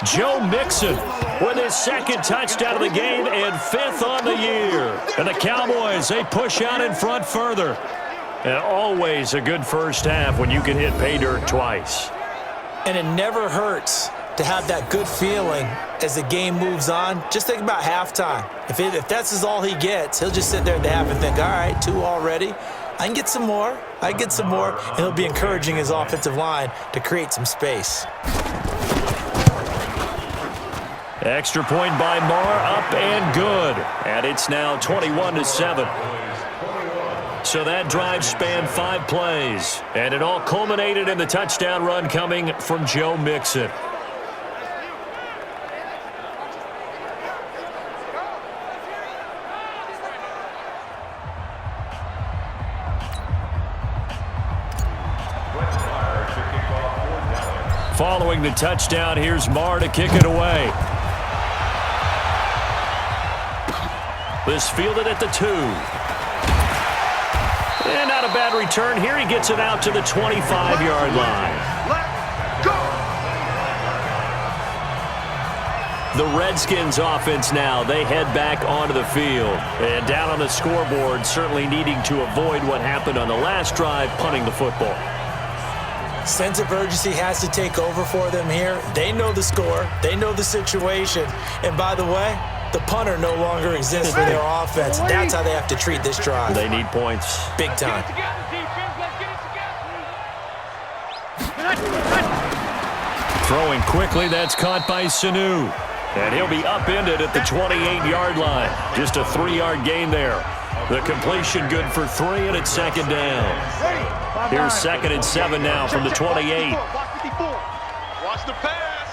Joe Mixon with his second touchdown of the game and 5th on the year. And the Cowboys, they push out in front further. And always a good first half when you can hit pay dirt twice. And it never hurts to have that good feeling as the game moves on. Just think about halftime. If that's all he gets, he'll just sit there at the half and think, all right, 2 already. I can get some more. And he'll be encouraging his offensive line to create some space. Extra point by Marr, up and good. And it's now 21-7. So that drive spanned 5 plays. And it all culminated in the touchdown run coming from Joe Mixon. Following the touchdown, here's Marr to kick it away. This fielded at the 2. And not a bad return here. He gets it out to the 25-yard line. The Redskins offense now, they head back onto the field. And down on the scoreboard, certainly needing to avoid what happened on the last drive, punting the football. Sense of urgency has to take over for them here. They know the score. They know the situation. And by the way, the punter no longer exists for their offense. That's how they have to treat this drive. They need points. Big time. Throwing quickly, that's caught by Sanu. And he'll be upended at the 28-yard line. Just a 3-yard gain there. The completion good for 3, and it's second down. Here's 2nd and 7 now from the 28. Watch the pass.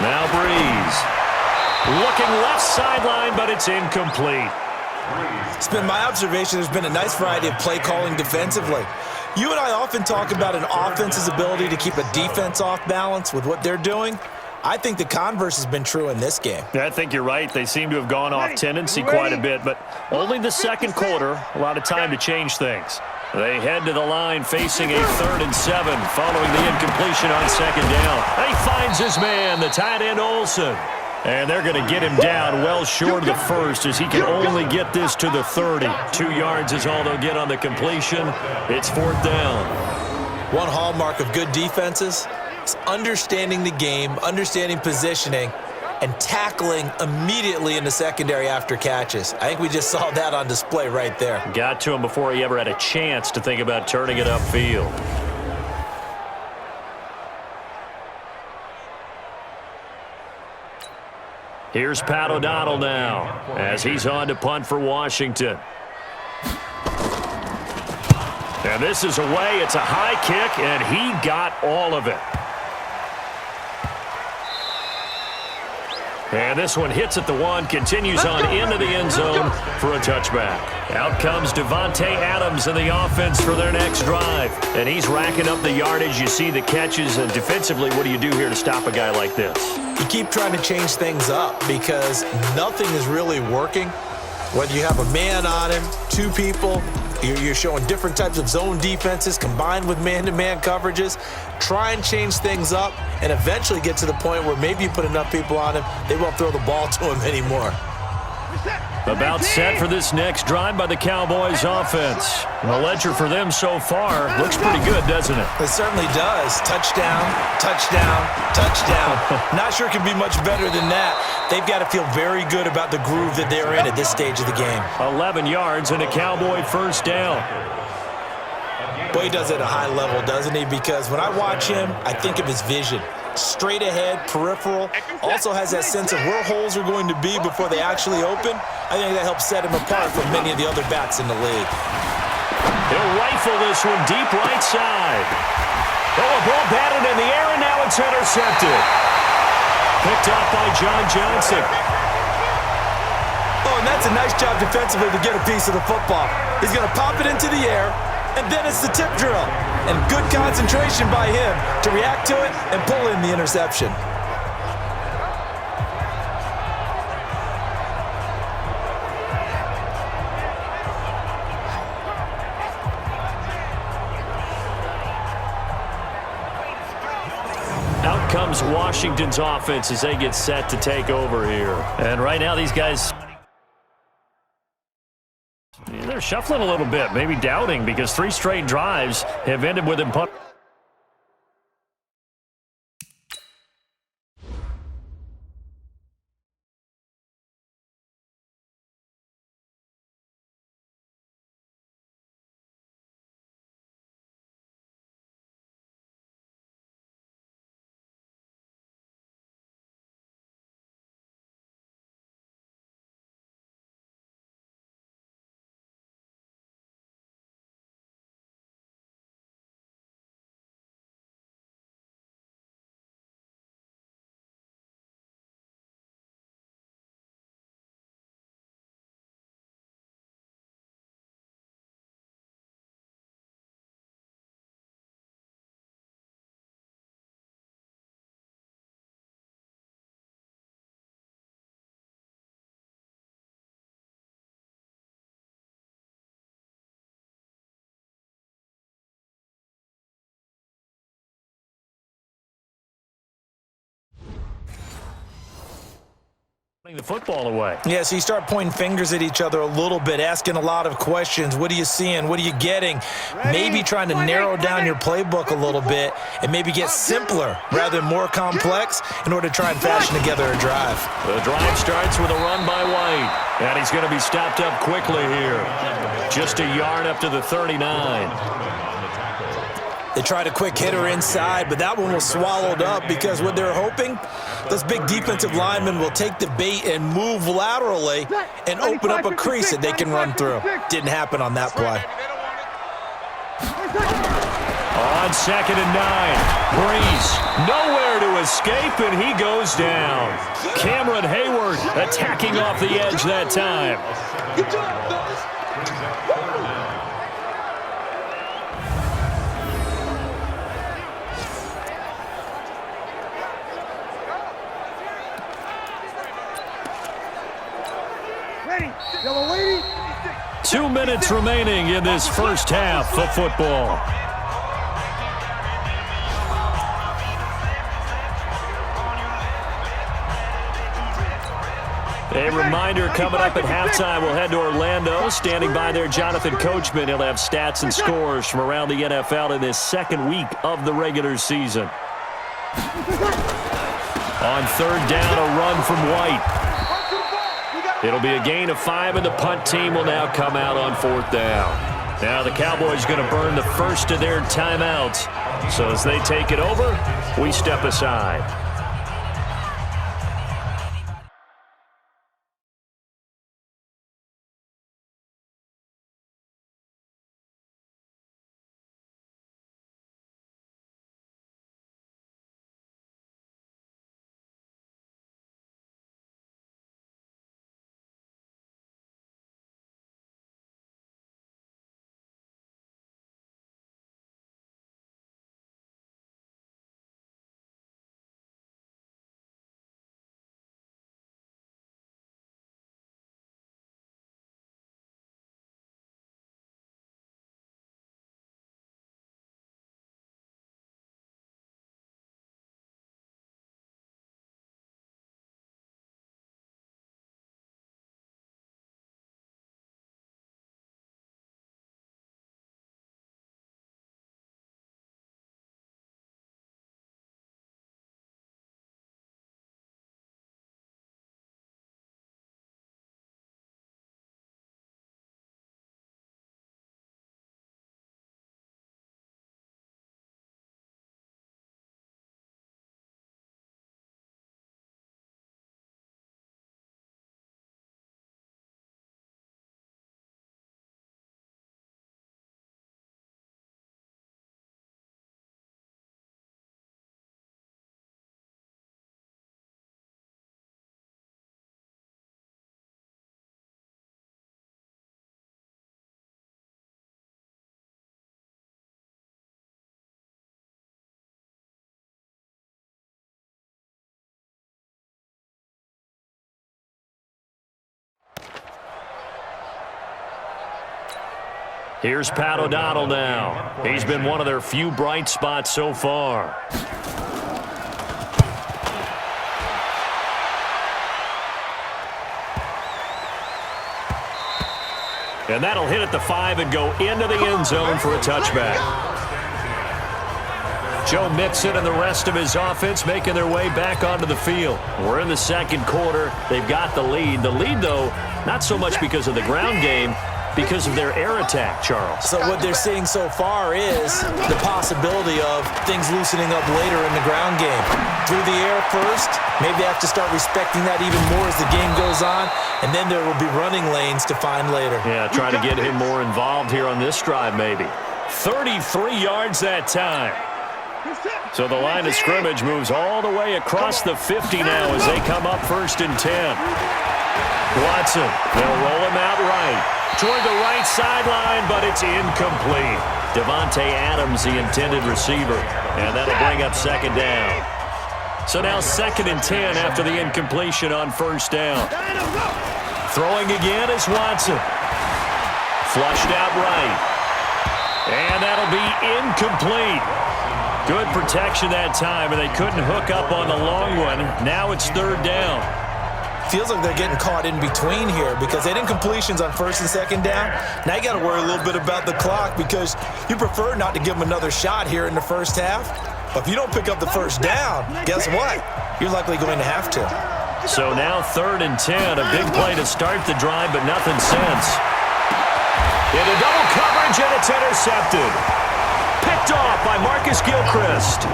Now Breeze. Looking left sideline, but it's incomplete. It's been my observation there's been a nice variety of play calling defensively. You and I often talk about an offense's ability to keep a defense off balance with what they're doing. I think the converse has been true in this game. Yeah, I think you're right. They seem to have gone off tendency quite a bit, but only the second quarter, a lot of time to change things. They head to the line facing a 3rd and 7 following the incompletion on second down. He finds his man, the tight end Olsen. And they're going to get him down well short of the first as he can only get this to the 30. 2 yards is all they'll get on the completion. It's 4th down. One hallmark of good defenses is understanding the game, understanding positioning, and tackling immediately in the secondary after catches. I think we just saw that on display right there. Got to him before he ever had a chance to think about turning it upfield. Here's Pat O'Donnell now as he's on to punt for Washington. And this is away. It's a high kick, and he got all of it. And this one hits at the 1, continues on into the end zone for a touchback. Out comes Devontae Adams in the offense for their next drive. And he's racking up the yardage. You see the catches. And defensively, what do you do here to stop a guy like this? You keep trying to change things up because nothing is really working. Whether you have a man on him, 2 people, you're showing different types of zone defenses combined with man-to-man coverages. Try and change things up and eventually get to the point where maybe you put enough people on him, they won't throw the ball to him anymore. About set for this next drive by the Cowboys offense. The ledger for them so far looks pretty good, doesn't it? It certainly does. Touchdown, touchdown, touchdown. Not sure it can be much better than that. They've got to feel very good about the groove that they're in at this stage of the game. 11 yards and a Cowboy first down. Boy, he does it at a high level, doesn't he? Because when I watch him, I think of his vision. Straight ahead, peripheral, also has that sense of where holes are going to be before they actually open. I think that helps set him apart from many of the other backs in the league. He'll rifle this one deep right side. Oh, a ball batted in the air, and now it's intercepted. Picked up by John Johnson. Oh, and that's a nice job defensively to get a piece of the football. He's going to pop it into the air, and then it's the tip drill. And good concentration by him to react to it and pull in the interception. Out comes Washington's offense as they get set to take over here. And right now these guys, they're shuffling a little bit, maybe doubting, because 3 straight drives have ended with him punting. The football away. Yeah, so you start pointing fingers at each other a little bit, asking a lot of questions. What are you seeing? What are you getting? Maybe trying to narrow down your playbook a little bit and maybe get simpler rather than more complex in order to try and fashion together a drive. The drive starts with a run by White, and he's going to be stopped up quickly here. Just a yard up to the 39. They tried a quick hitter inside, but that one was swallowed up because what they're hoping, those big defensive linemen will take the bait and move laterally and open up a crease that they can run through. Didn't happen on that play. On 2nd and 9, Breeze nowhere to escape, and he goes down. Cameron Hayward attacking off the edge that time. Good job, fellas. 2 minutes remaining in this first half of football. A reminder, coming up at halftime, we'll head to Orlando. Standing by there, Jonathan Coachman. He'll have stats and scores from around the NFL in this second week of the regular season. On 3rd down, a run from White. It'll be a gain of 5, and the punt team will now come out on 4th down. Now the Cowboys going to burn the first of their timeouts. So as they take it over, we step aside. Here's Pat O'Donnell now. He's been one of their few bright spots so far. And that'll hit at the 5 and go into the end zone for a touchback. Joe Mixon and the rest of his offense making their way back onto the field. We're in the second quarter. They've got the lead. The lead, though, not so much because of the ground game, because of their air attack, Charles. So what they're seeing so far is the possibility of things loosening up later in the ground game. Through the air first, maybe they have to start respecting that even more as the game goes on, and then there will be running lanes to find later. Yeah, try to get him more involved here on this drive maybe. 33 yards that time. So the line of scrimmage moves all the way across the 50 now as they come up 1st and 10. Watson, they'll roll him out right. Toward the right sideline, but it's incomplete. Devontae Adams, the intended receiver, and that'll bring up 2nd down. So now 2nd and 10 after the incompletion on 1st down. Throwing again is Watson. Flushed out right. And that'll be incomplete. Good protection that time, and they couldn't hook up on the long one. Now it's 3rd down. Feels like they're getting caught in between here because they didn't incompletions on 1st and 2nd down. Now you got to worry a little bit about the clock because you prefer not to give them another shot here in the first half. But if you don't pick up the 1st down, guess what? You're likely going to have to. So now 3rd and 10, a big play to start the drive, but nothing since. Into double coverage, and it's intercepted. Picked off by Marcus Gilchrist.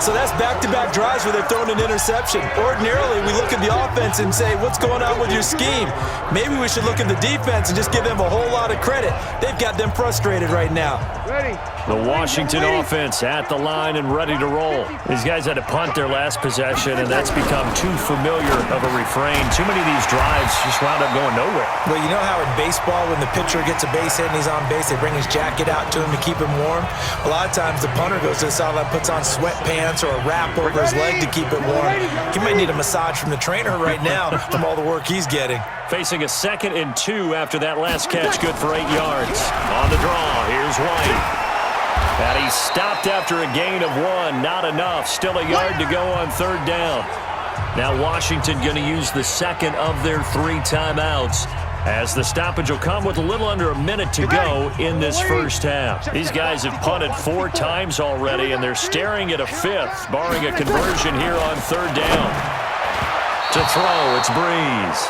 So that's back-to-back drives where they're throwing an interception. Ordinarily, we look at the offense and say, what's going on with your scheme? Maybe we should look at the defense and just give them a whole lot of credit. They've got them frustrated right now. Ready. The Washington offense at the line and ready to roll. These guys had to punt their last possession, and that's become too familiar of a refrain. Too many of these drives just wound up going nowhere. Well, you know how in baseball, when the pitcher gets a base hit and he's on base, they bring his jacket out to him to keep him warm? A lot of times the punter goes to the sideline, puts on sweatpants or a wrap over his leg to keep it warm. He might need a massage from the trainer right now from all the work he's getting. Facing a 2nd and 2 after that last catch, good for 8 yards. On the draw, here's White. And he stopped after a gain of 1. Not enough. Still a yard to go on 3rd down. Now Washington going to use the 2nd of their 3 timeouts, as the stoppage will come with a little under a minute to go in this first half. These guys have punted 4 times already, and they're staring at a 5th, barring a conversion here on 3rd down. To throw, it's Breeze.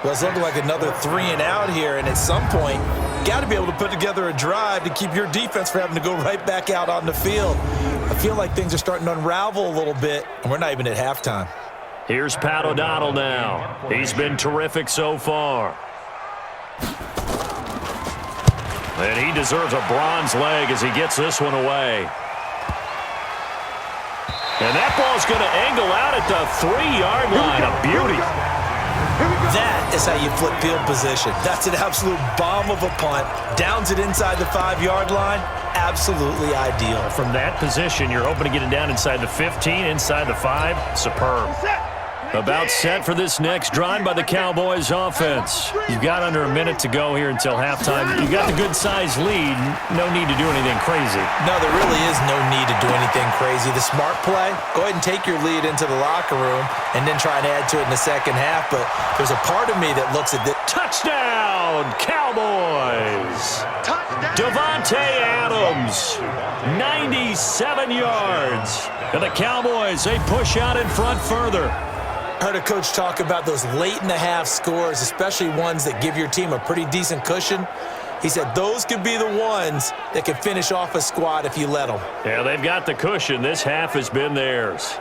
Well, it's looking like another 3 and out here, and at some point, you got to be able to put together a drive to keep your defense from having to go right back out on the field. I feel like things are starting to unravel a little bit, and we're not even at halftime. Here's Pat O'Donnell now. He's been terrific so far. And he deserves a bronze leg as he gets this one away. And that ball's going to angle out at the 3-yard line. A beauty. That is how you flip field position. That's an absolute bomb of a punt. Downs it inside the 5-yard line. Absolutely ideal. From that position, you're hoping to get it down inside the 15, inside the 5. Superb. About set for this next drive by the Cowboys offense. You've got under a minute to go here until halftime. You've got the good-sized lead. No need to do anything crazy. No, there really is no need to do anything crazy. The smart play, go ahead and take your lead into the locker room and then try and add to it in the second half. But there's a part of me that looks at this. Touchdown, Cowboys! Devontae Adams, 97 yards. And the Cowboys, they push out in front further. Heard a coach talk about those late-in-the-half scores, especially ones that give your team a pretty decent cushion. He said those could be the ones that can finish off a squad if you let them. Yeah, they've got the cushion. This half has been theirs.